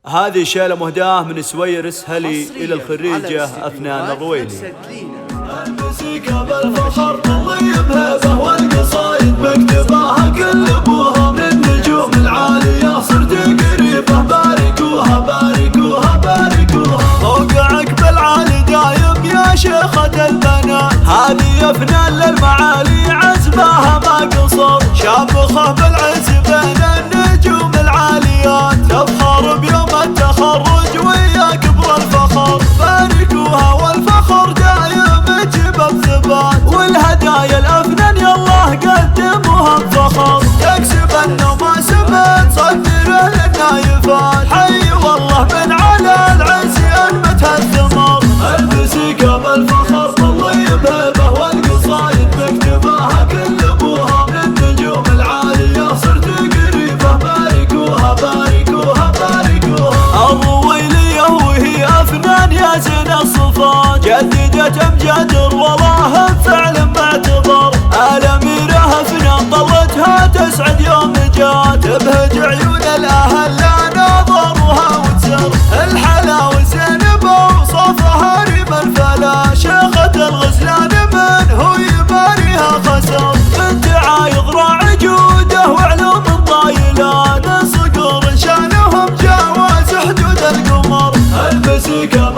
هذه شيلة مهداة من سويرس هلي إلى الخريجة أفنان الرويلي. الموسيقى بالفخر تضيب هيبة والقصايد مكتباها كل ابوها من النجوم العالية صرت قريبة باركوها باركوها باركوها. موقعك بالعالي دايم يا شيخة البنات، هذه أفنان للمعالي عزمها ما قصر، شامخة بالعز بين النجوم العاليات، تفخر بيوم التخرج ويا كبر الفخر، باركوها والفخر دايم جبب ثبات، والهدايا الأفنان يالله قدموها بفخر، تكسب النوم سمت صدره للنايفات، حي والله من على العز أنبتها الثمر. الموسيقى بالفخر تضيب هيبة والقصايد مكتباها كل ابوها من النجوم العالية صرت قريبة باركوها باركوها باركوها. الرويلية وهي أفنان يا زين الصفات، جددت أمجاد والله بفعل معتبر، الأميرة أفنان طلتها تسعد يوم جات، تبهج عيون الأهل لا نظرها وتسر، الحلاوة زينبة وصفها ريم الفلا، شيخة الغزلان من هو يباريها خسر، بنت عايض راعي جوده وعلوم الطايلات، الصقور شانهم جاوز حدود القمر. الموسيقى